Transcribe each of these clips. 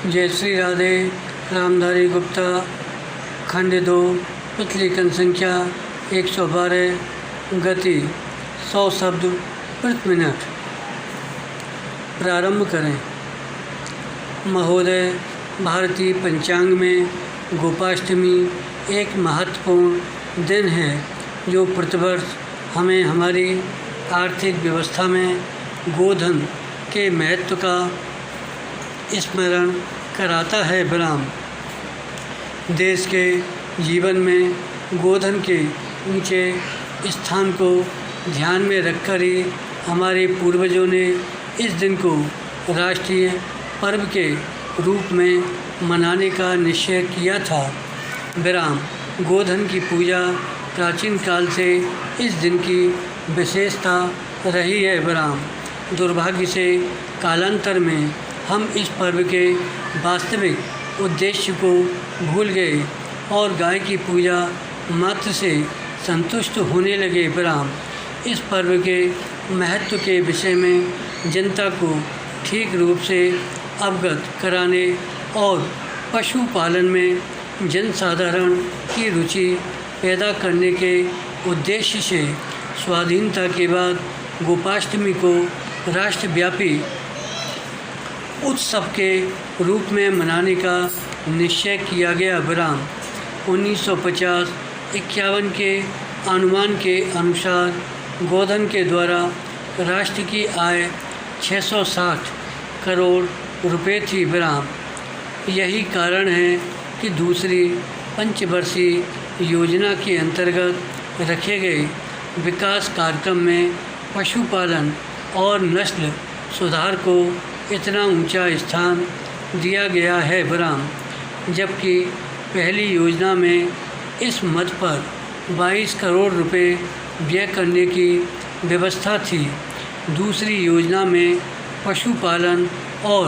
जय श्री राधे। रामधारी गुप्ता, खंड 2, प्रतिलेखन संख्या 112, गति 100 शब्द प्रति मिनट। प्रारंभ करें। महोदय, भारतीय पंचांग में गोपाष्टमी एक महत्वपूर्ण दिन है जो प्रतिवर्ष हमें हमारी आर्थिक व्यवस्था में गोधन के महत्व का स्मरण कराता है। विराम। देश के जीवन में गोधन के ऊंचे स्थान को ध्यान में रखकर ही हमारे पूर्वजों ने इस दिन को राष्ट्रीय पर्व के रूप में मनाने का निश्चय किया था। विराम। गोधन की पूजा प्राचीन काल से इस दिन की विशेषता रही है। विराम। दुर्भाग्य से कालांतर में हम इस पर्व के वास्तविक उद्देश्य को भूल गए और गाय की पूजा मात्र से संतुष्ट होने लगे। विराम। इस पर्व के महत्व के विषय में जनता को ठीक रूप से अवगत कराने और पशुपालन में जनसाधारण की रुचि पैदा करने के उद्देश्य से स्वाधीनता के बाद गोपाष्टमी को राष्ट्रव्यापी उत्सव के रूप में मनाने का निश्चय किया गया। विराम। 1950-51 के अनुमान के अनुसार गोधन के द्वारा राष्ट्र की आय 660 करोड़ रुपए थी। विराम। यही कारण है कि दूसरी पंचवर्षीय योजना के अंतर्गत रखे गए विकास कार्यक्रम में पशुपालन और नस्ल सुधार को इतना ऊंचा स्थान दिया गया है। विराम। जबकि पहली योजना में इस मद पर 22 करोड़ रुपए व्यय करने की व्यवस्था थी। दूसरी योजना में पशुपालन और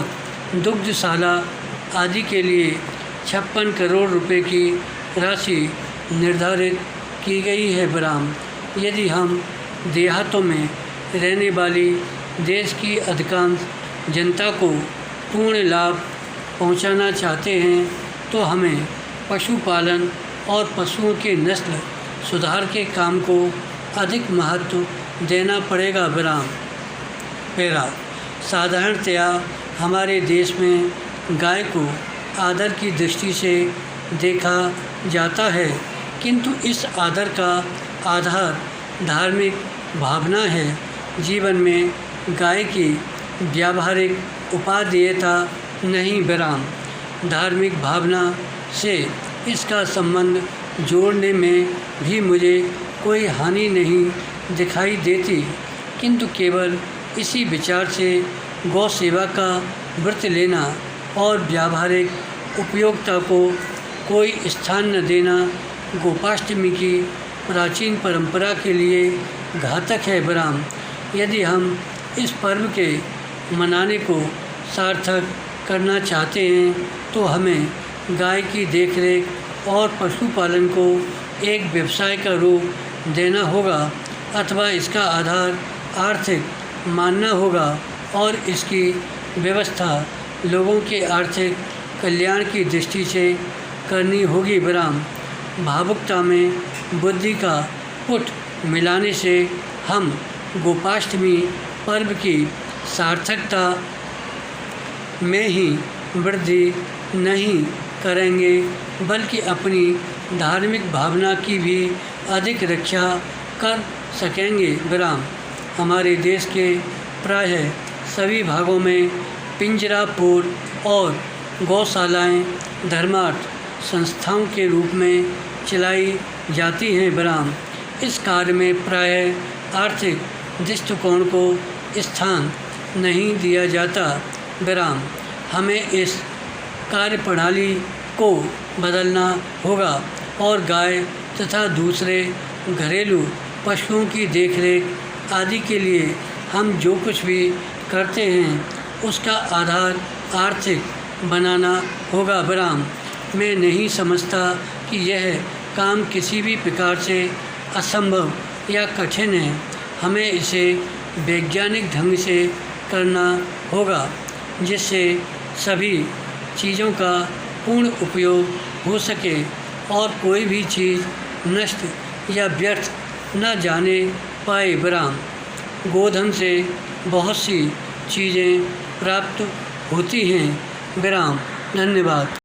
दुग्धशाला आदि के लिए 56 करोड़ रुपए की राशि निर्धारित की गई है। विराम। यदि हम देहातों में रहने वाली देश की अधिकांश जनता को पूर्ण लाभ पहुंचाना चाहते हैं तो हमें पशुपालन और पशुओं के नस्ल सुधार के काम को अधिक महत्व देना पड़ेगा। विराम। पैरा। साधारणतया हमारे देश में गाय को आदर की दृष्टि से देखा जाता है, किंतु इस आदर का आधार धार्मिक भावना है। जीवन में गाय की व्यावहारिक उपादेयता नहीं। विराम। धार्मिक भावना से इसका संबंध जोड़ने में भी मुझे कोई हानि नहीं दिखाई देती, किंतु केवल इसी विचार से गौ सेवा का व्रत लेना और व्यावहारिक उपयोगिता को कोई स्थान न देना गोपाष्टमी की प्राचीन परंपरा के लिए घातक है। विराम। यदि हम इस पर्व के मनाने को सार्थक करना चाहते हैं तो हमें गाय की देखरेख और पशुपालन को एक व्यवसाय का रूप देना होगा अथवा इसका आधार आर्थिक मानना होगा और इसकी व्यवस्था लोगों के आर्थिक कल्याण की दृष्टि से करनी होगी। विराम। भावुकता में बुद्धि का पुट मिलाने से हम गोपाष्टमी पर्व की सार्थकता में ही वृद्धि नहीं करेंगे बल्कि अपनी धार्मिक भावना की भी अधिक रक्षा कर सकेंगे। विराम। हमारे देश के प्रायः सभी भागों में पिंजरापुर और गौशालाएं धर्मार्थ संस्थाओं के रूप में चलाई जाती हैं। विराम। इस कार्य में प्रायः आर्थिक दृष्टिकोण को स्थान नहीं दिया जाता। विराम। हमें इस कार्यप्रणाली को बदलना होगा और गाय तथा दूसरे घरेलू पशुओं की देखरेख आदि के लिए हम जो कुछ भी करते हैं उसका आधार आर्थिक बनाना होगा। विराम। मैं नहीं समझता कि यह काम किसी भी प्रकार से असंभव या कठिन है। हमें इसे वैज्ञानिक ढंग से करना होगा जिससे सभी चीज़ों का पूर्ण उपयोग हो सके और कोई भी चीज़ नष्ट या व्यर्थ न जाने पाए। विराम। गोधन से बहुत सी चीज़ें प्राप्त होती हैं। विराम। धन्यवाद।